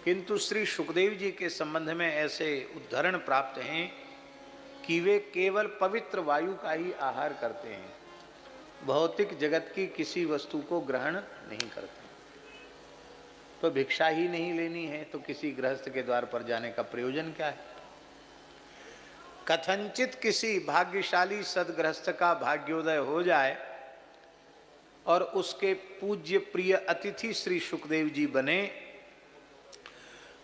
किंतु श्री सुखदेव जी के संबंध में ऐसे उद्धरण प्राप्त हैं कि वे केवल पवित्र वायु का ही आहार करते हैं, भौतिक जगत की किसी वस्तु को ग्रहण नहीं करते। तो भिक्षा ही नहीं लेनी है तो किसी गृहस्थ के द्वार पर जाने का प्रयोजन क्या है। कथनचित किसी भाग्यशाली सदगृहस्थ का भाग्योदय हो जाए और उसके पूज्य प्रिय अतिथि श्री सुखदेव जी बने,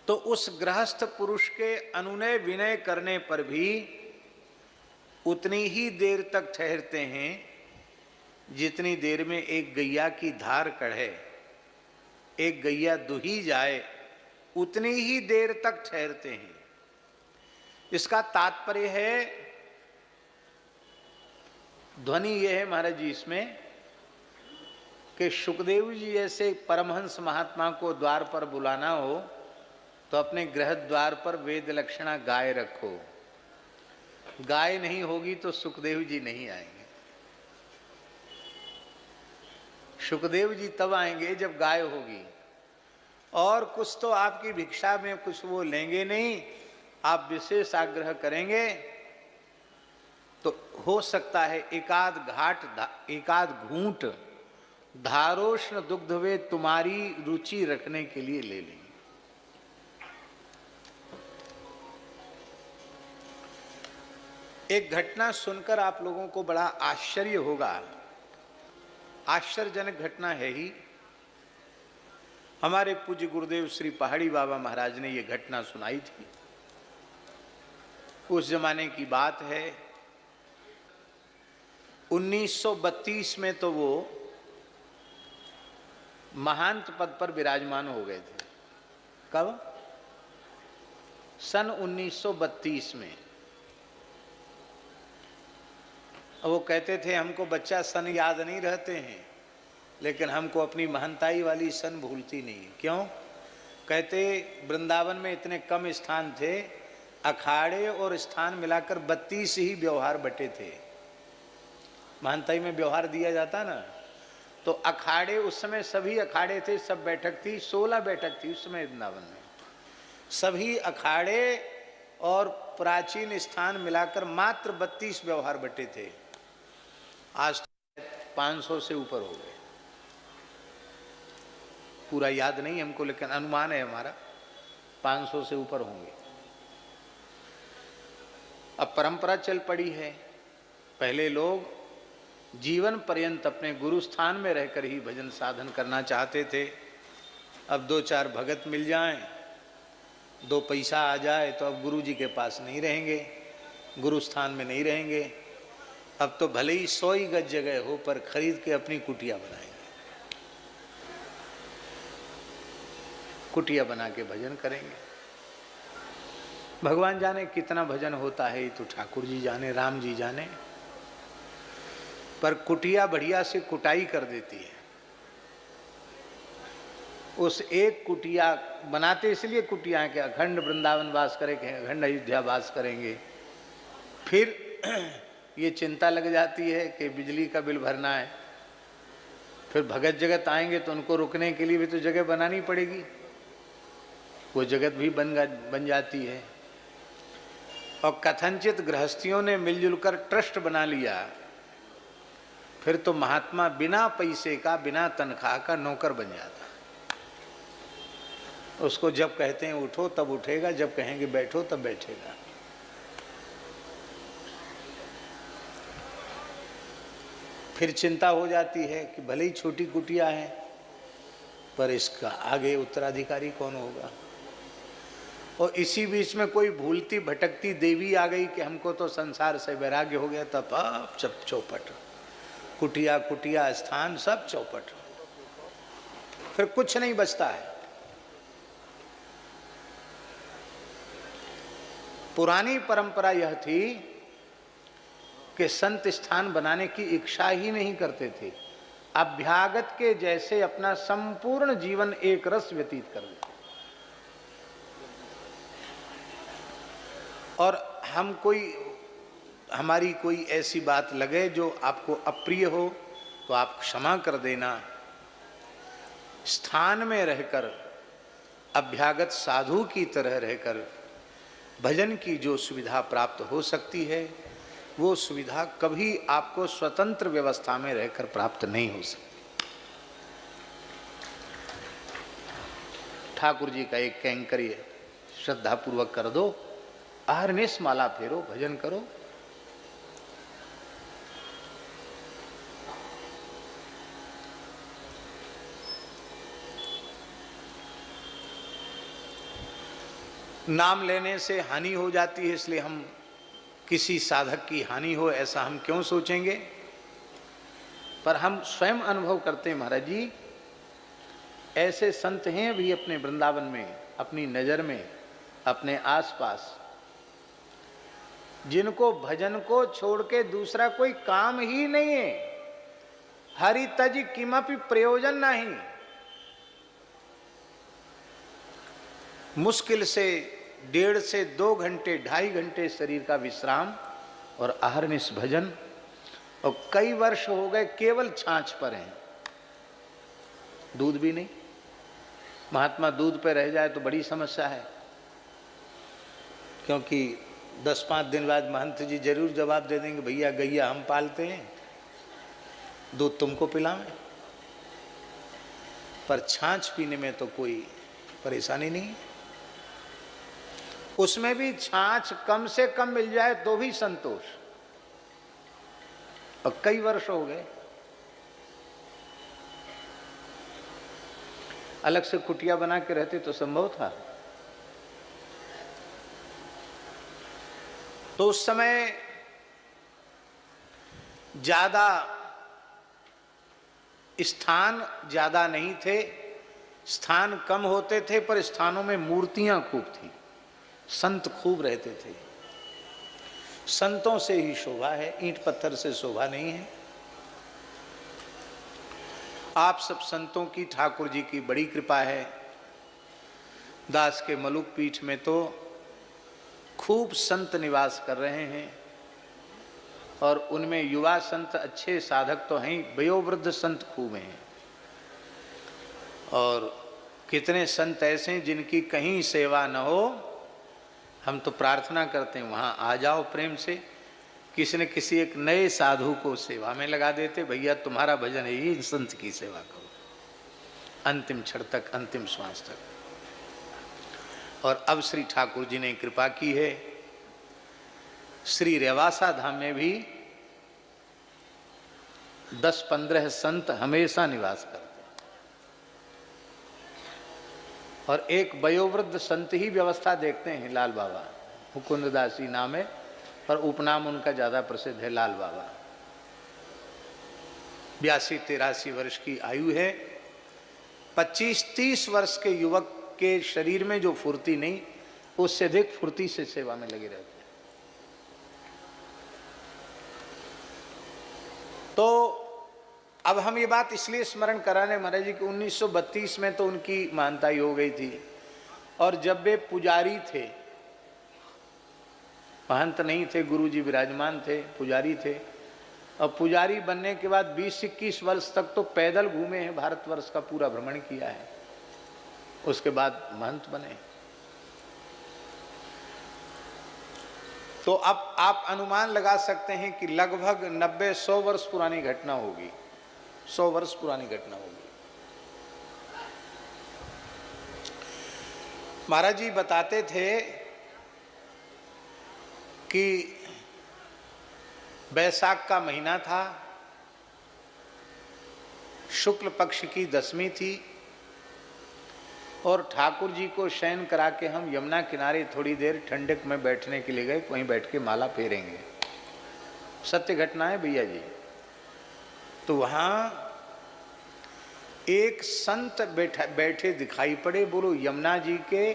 तो उस गृहस्थ पुरुष के अनुनय विनय करने पर भी उतनी ही देर तक ठहरते हैं जितनी देर में एक गैया की धार कढ़े, एक गैया दुही जाए, उतनी ही देर तक ठहरते हैं। इसका तात्पर्य है, ध्वनि यह है महाराज जी इसमें कि सुखदेव जी जैसे परमहंस महात्मा को द्वार पर बुलाना हो तो अपने गृह द्वार पर वेद लक्षणा गाय रखो। गाय नहीं होगी तो सुखदेव जी नहीं आएंगे। सुखदेव जी तब आएंगे जब गाय होगी। और कुछ तो आपकी भिक्षा में कुछ वो लेंगे नहीं, आप विशेष आग्रह करेंगे तो हो सकता है एकाध घूंट धारोष्ण दुग्ध वे तुम्हारी रुचि रखने के लिए ले लेंगे। एक घटना सुनकर आप लोगों को बड़ा आश्चर्य होगा, आश्चर्यजनक घटना है ही। हमारे पूज्य गुरुदेव श्री पहाड़ी बाबा महाराज ने यह घटना सुनाई थी। उस जमाने की बात है, 1932 में तो वो महंत पद पर विराजमान हो गए थे। कब? सन 1932 में। वो कहते थे हमको बच्चा सन याद नहीं रहते हैं, लेकिन हमको अपनी महंताई वाली सन भूलती नहीं है। क्यों? कहते वृंदावन में इतने कम स्थान थे, अखाड़े और स्थान मिलाकर 32 ही व्यवहार बटे थे। महंताई में व्यवहार दिया जाता ना, तो अखाड़े उस समय सभी अखाड़े थे, सब बैठक थी, 16 बैठक थी उस समय वृंदावन में। सभी अखाड़े और प्राचीन स्थान मिलाकर मात्र 32 व्यवहार बटे थे। आज 500 से ऊपर हो गए। पूरा याद नहीं हमको, लेकिन अनुमान है हमारा 500 से ऊपर होंगे। अब परंपरा चल पड़ी है। पहले लोग जीवन पर्यंत अपने गुरु स्थान में रहकर ही भजन साधन करना चाहते थे। अब 2-4 भगत मिल जाएं, 2 पैसा आ जाए तो अब गुरु जी के पास नहीं रहेंगे, गुरु स्थान में नहीं रहेंगे। अब तो भले ही 100 ही गज जगह हो पर खरीद के अपनी कुटिया बनाएंगे, कुटिया बना के भजन करेंगे। भगवान जाने कितना भजन होता है, तो ठाकुर जी जाने, राम जी जाने। पर कुटिया बढ़िया से कुटाई कर देती है। उस एक कुटिया बनाते इसलिए कुटिया है कि अखंड वृंदावन वास करेंगे, अखंड अयोध्या वास करेंगे। फिर ये चिंता लग जाती है कि बिजली का बिल भरना है, फिर भगत जगत आएंगे तो उनको रुकने के लिए भी तो जगह बनानी पड़ेगी। वो जगत भी बन जाती है। और कथनचित गृहस्थियों ने मिलजुल कर ट्रस्ट बना लिया, फिर तो महात्मा बिना पैसे का, बिना तनख्वाह का नौकर बन जाता। उसको जब कहते हैं उठो तब उठेगा, जब कहेंगे बैठो तब बैठेगा। फिर चिंता हो जाती है कि भले ही छोटी कुटिया है पर इसका आगे उत्तराधिकारी कौन होगा। और इसी बीच में कोई भूलती भटकती देवी आ गई कि हमको तो संसार से वैराग्य हो गया, तब अब सब चौपट, कुटिया कुटिया स्थान सब चौपट, फिर कुछ नहीं बचता है। पुरानी परंपरा यह थी कि संत स्थान बनाने की इच्छा ही नहीं करते थे, अभ्यागत के जैसे अपना संपूर्ण जीवन एक रस व्यतीत कर देते। और हमारी कोई ऐसी बात लगे जो आपको अप्रिय हो तो आप क्षमा कर देना। स्थान में रहकर अभ्यागत साधु की तरह रहकर भजन की जो सुविधा प्राप्त हो सकती है, वो सुविधा कभी आपको स्वतंत्र व्यवस्था में रहकर प्राप्त नहीं हो सकती। ठाकुर जी का एक कैंकर्य श्रद्धापूर्वक कर दो, अहरनिश माला फेरो, भजन करो। नाम लेने से हानि हो जाती है, इसलिए हम किसी साधक की हानि हो ऐसा हम क्यों सोचेंगे। पर हम स्वयं अनुभव करते हैं महाराज जी, ऐसे संत हैं अभी अपने वृंदावन में, अपनी नजर में, अपने आसपास, जिनको भजन को छोड़ के दूसरा कोई काम ही नहीं है। हरि तज किमपि प्रयोजन नहीं। मुश्किल से 1.5 से 2 घंटे, 2.5 घंटे शरीर का विश्राम और अहरनिश भजन, और कई वर्ष हो गए केवल छाछ पर हैं, दूध भी नहीं। महात्मा दूध पे रह जाए तो बड़ी समस्या है, क्योंकि 10-5 दिन बाद महंत जी जरूर जवाब दे देंगे, भैया गैया हम पालते हैं, दूध तुमको पिलाएं। पर छाछ पीने में तो कोई परेशानी नहीं। उसमें भी छाछ कम से कम मिल जाए तो भी संतोष। और कई वर्ष हो गए। अलग से कुटिया बना के रहते तो संभव था। तो उस समय ज्यादा स्थान ज्यादा नहीं थे, स्थान कम होते थे, पर स्थानों में मूर्तियां खूब थी, संत खूब रहते थे। संतों से ही शोभा है, ईंट पत्थर से शोभा नहीं है। आप सब संतों की, ठाकुर जी की बड़ी कृपा है। दास के मलुक पीठ में तो खूब संत निवास कर रहे हैं, और उनमें युवा संत अच्छे साधक तो हैं, वयोवृद्ध संत खूब हैं। और कितने संत ऐसे हैं जिनकी कहीं सेवा न हो, हम तो प्रार्थना करते हैं वहाँ आ जाओ प्रेम से। किसी न किसी एक नए साधु को सेवा में लगा देते, भैया तुम्हारा भजन है, ये संत की सेवा करो अंतिम क्षण तक, अंतिम श्वास तक। और अब श्री ठाकुर जी ने कृपा की है, श्री रेवासा धाम में भी 10-15 संत हमेशा निवास करते हैं, और एक वयोवृद्ध संत ही व्यवस्था देखते हैं, लाल बाबा, मुकुंद दासी नाम है, पर उपनाम उनका ज्यादा प्रसिद्ध है लाल बाबा। 82-83 वर्ष की आयु है। 25-30 वर्ष के युवक के शरीर में जो फुर्ती नहीं, उससे अधिक फुर्ती से सेवा में लगे रहते हैं। तो अब हम ये बात इसलिए स्मरण कराने महाराज जी कि 1932 में तो उनकी मानताई हो गई थी, और जब वे पुजारी थे, महंत नहीं थे, गुरुजी विराजमान थे, पुजारी थे। और पुजारी बनने के बाद 20-21 वर्ष तक तो पैदल घूमे हैं, भारतवर्ष का पूरा भ्रमण किया है। उसके बाद महंत बने। तो अब आप अनुमान लगा सकते हैं कि लगभग 90-100 वर्ष पुरानी घटना होगी, 100 वर्ष पुरानी घटना होगी। महाराज जी बताते थे कि बैसाख का महीना था, शुक्ल पक्ष की 10वीं थी, और ठाकुर जी को शयन करा के हम यमुना किनारे थोड़ी देर ठंडक में बैठने के लिए गए, वहीं बैठ के माला फेरेंगे। सत्य घटना है भैया जी। तो वहाँ एक संत बैठे दिखाई पड़े, बोलो यमुना जी के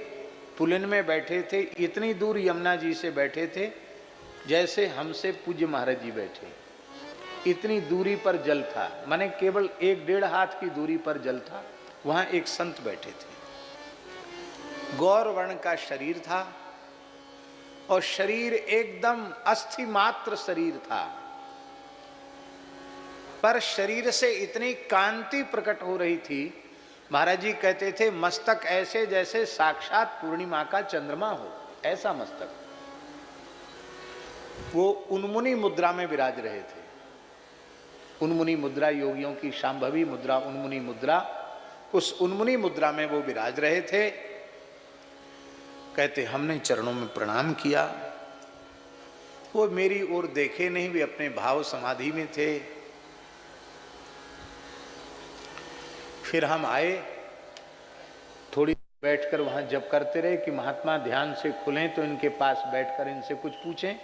पुलिन में बैठे थे, इतनी दूर यमुना जी से बैठे थे जैसे हमसे पूज्य महाराज जी बैठे, इतनी दूरी पर जल था, माने केवल 1-1.5 हाथ की दूरी पर जल था। वहाँ एक संत बैठे थे, गौर वर्ण का शरीर था, और शरीर एकदम अस्थि मात्र शरीर था, पर शरीर से इतनी कांति प्रकट हो रही थी महाराज जी कहते थे मस्तक ऐसे जैसे साक्षात पूर्णिमा का चंद्रमा हो, ऐसा मस्तक। वो उन्मुनी मुद्रा में विराज रहे थे। उन्मुनी मुद्रा योगियों की शांभवी मुद्रा, उन्मुनी मुद्रा, उस उन्मुनी मुद्रा में वो विराज रहे थे। कहते हमने चरणों में प्रणाम किया। वो मेरी ओर देखे नहीं, वे अपने भाव समाधि में थे। फिर हम आए, थोड़ी बैठकर वहां जप करते रहे कि महात्मा ध्यान से खुलें तो इनके पास बैठकर इनसे कुछ पूछें।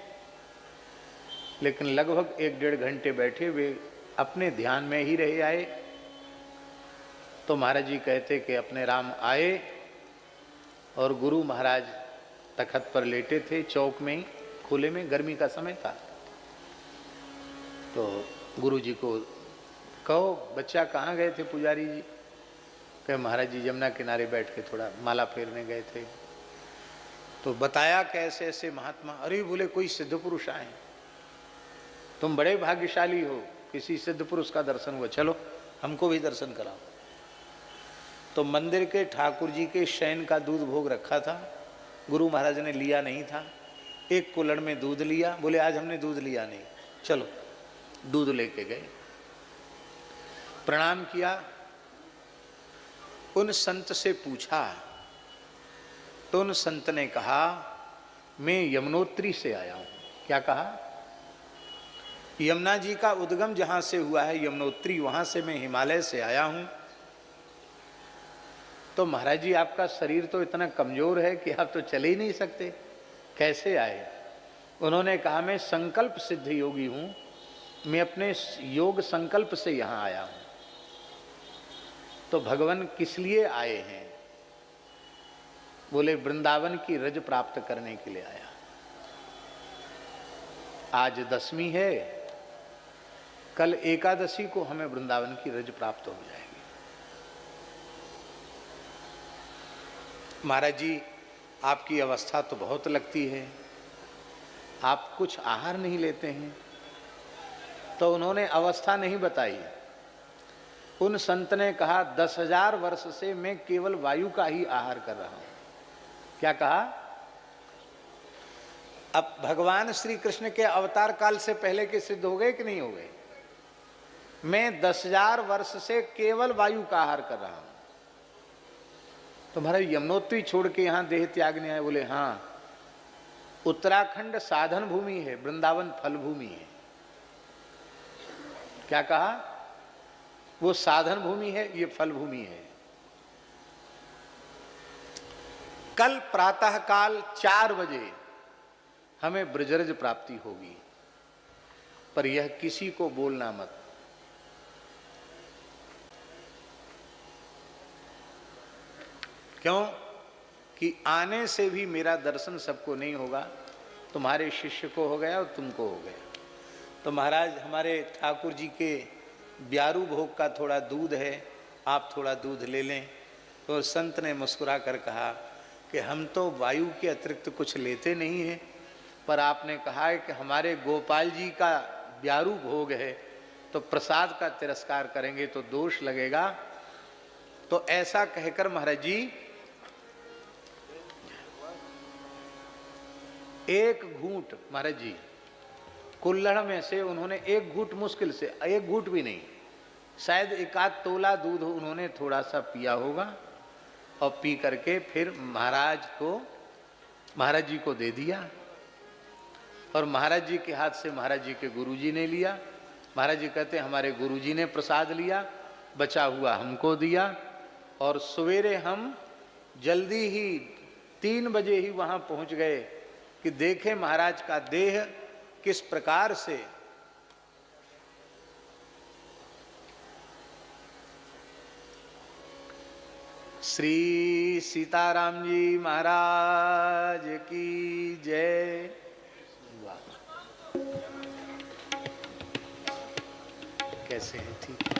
लेकिन लगभग 1-1.5 घंटे बैठे, वे अपने ध्यान में ही रहे आए। तो महाराज जी कहते कि अपने राम आए और गुरु महाराज तखत पर लेटे थे, चौक में ही, खुले में, गर्मी का समय था। तो गुरु जी को कहो बच्चा कहाँ गए थे पुजारी जी? कहे महाराज जी यमुना किनारे बैठ के थोड़ा माला फेरने गए थे। तो बताया कैसे ऐसे महात्मा। अरे बोले कोई सिद्ध पुरुष आए, तुम बड़े भाग्यशाली हो, किसी सिद्ध पुरुष का दर्शन हुआ, चलो हमको भी दर्शन कराओ। तो मंदिर के ठाकुर जी के शयन का दूध भोग रखा था, गुरु महाराज ने लिया नहीं था। एक कुल्हड़ में दूध लिया, बोले आज हमने दूध लिया नहीं, चलो दूध लेके गए। प्रणाम किया, उन संत से पूछा तो उन संत ने कहा मैं यमुनोत्री से आया हूं। क्या कहा? यमुना जी का उद्गम जहां से हुआ है यमुनोत्री, वहां से मैं हिमालय से आया हूं। तो महाराज जी आपका शरीर तो इतना कमजोर है कि आप तो चले ही नहीं सकते, कैसे आए? उन्होंने कहा मैं संकल्प सिद्ध योगी हूं, मैं अपने योग संकल्प से यहां आया हूं। तो भगवान किस लिए आए हैं? बोले वृंदावन की रज प्राप्त करने के लिए आया। आज 10वीं है, कल एकादशी को हमें वृंदावन की रज प्राप्त हो जाएगी। महाराज जी आपकी अवस्था तो बहुत लगती है, आप कुछ आहार नहीं लेते हैं। तो उन्होंने अवस्था नहीं बताई। उन संत ने कहा 10,000 वर्ष से मैं केवल वायु का ही आहार कर रहा हूं। क्या कहा? अब भगवान श्री कृष्ण के अवतार काल से पहले के सिद्ध हो गए कि नहीं हो गए? मैं 10,000 वर्ष से केवल वायु का आहार कर रहा हूं। तुम्हारे यमुनोत्री छोड़ के यहां देह त्यागने आए? बोले हाँ, उत्तराखंड साधन भूमि है, वृंदावन फल भूमि है। क्या कहा? वो साधन भूमि है, ये फल भूमि है। कल प्रातः काल 4 बजे हमें ब्रजरज प्राप्ति होगी, पर यह किसी को बोलना मत। क्यों? कि आने से भी मेरा दर्शन सबको नहीं होगा, तुम्हारे शिष्य को हो गया और तुमको हो गया। तो महाराज हमारे ठाकुर जी के ब्यारू भोग का थोड़ा दूध है, आप थोड़ा दूध ले लें। तो संत ने मुस्कुरा कर कहा कि हम तो वायु के अतिरिक्त कुछ लेते नहीं हैं, पर आपने कहा है कि हमारे गोपाल जी का ब्यारू भोग है, तो प्रसाद का तिरस्कार करेंगे तो दोष लगेगा। तो ऐसा कहकर महाराज जी एक घूंट, महाराज जी कुल्हड़ में से उन्होंने एक घूंट, मुश्किल से एक घूंट भी नहीं, शायद 1 तोला दूध उन्होंने थोड़ा सा पिया होगा, और पी करके फिर महाराज जी को दे दिया। और महाराज जी के हाथ से महाराज जी के गुरुजी ने लिया। महाराज जी कहते हमारे गुरुजी ने प्रसाद लिया, बचा हुआ हमको दिया। और सवेरे हम जल्दी ही 3 बजे ही वहां पहुंच गए कि देखें महाराज का देह किस प्रकार से श्री सीताराम जी महाराज की जय। कैसे हैं? ठीक है।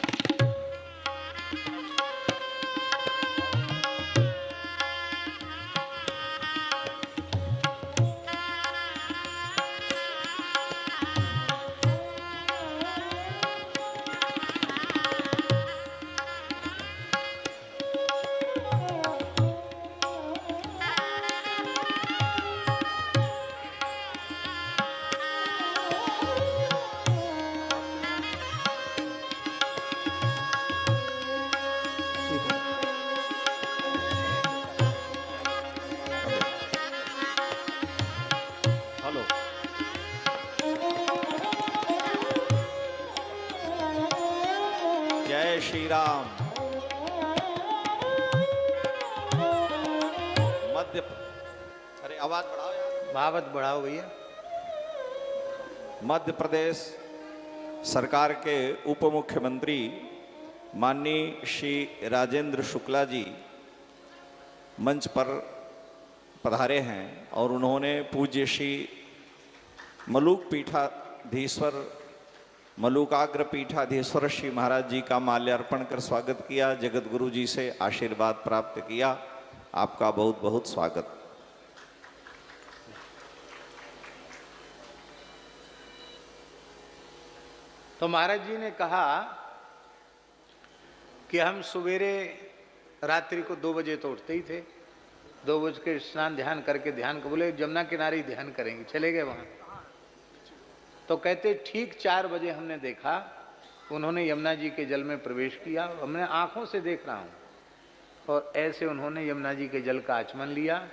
श्री राम। मध्य, अरे आवाज बढ़ाओ यार, भावत बढ़ाओ भैया। मध्य प्रदेश सरकार के उप मुख्यमंत्री माननीय श्री राजेंद्र शुक्ला जी मंच पर पधारे हैं और उन्होंने पूज्य श्री मलूक पीठाधीश्वर मलूकाग्र पीठाधीश्वर श्री महाराज जी का माल्यार्पण कर स्वागत किया, जगत गुरु जी से आशीर्वाद प्राप्त किया। आपका बहुत बहुत स्वागत। तो महाराज जी ने कहा कि हम सवेरे रात्रि को 2 बजे तो उठते ही थे, 2 बज के स्नान ध्यान करके ध्यान को बोले जमुना किनारे ध्यान करेंगे, चले गए वहां। तो कहते ठीक 4 बजे हमने देखा उन्होंने यमुना जी के जल में प्रवेश किया। हमने आंखों से देख रहा हूं, और ऐसे उन्होंने यमुना जी के जल का आचमन लिया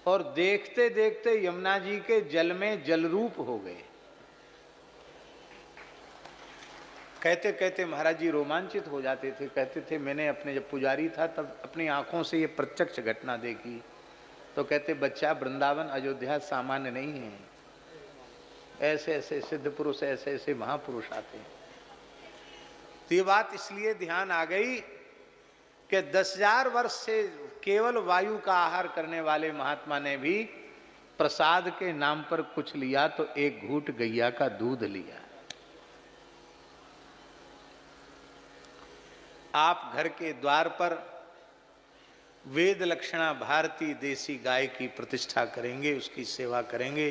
और देखते देखते यमुना जी के जल में जल रूप हो गए। कहते कहते महाराज जी रोमांचित हो जाते थे, कहते थे मैंने अपने जब पुजारी था तब अपनी आंखों से ये प्रत्यक्ष घटना देखी। तो कहते बच्चा वृंदावन अयोध्या सामान्य नहीं है, ऐसे ऐसे सिद्ध पुरुष ऐसे ऐसे महापुरुष आते हैं। तो ये बात इसलिए ध्यान आ गई कि 10,000 वर्ष से केवल वायु का आहार करने वाले महात्मा ने भी प्रसाद के नाम पर कुछ लिया तो एक घूंट गैया का दूध लिया। आप घर के द्वार पर वेद लक्षणा भारती देसी गाय की प्रतिष्ठा करेंगे, उसकी सेवा करेंगे,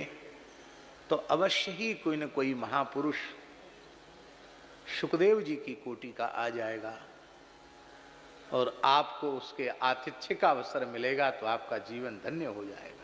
तो अवश्य ही कोई न कोई महापुरुष सुखदेव जी की कोटि का आ जाएगा और आपको उसके आतिथ्य का अवसर मिलेगा तो आपका जीवन धन्य हो जाएगा।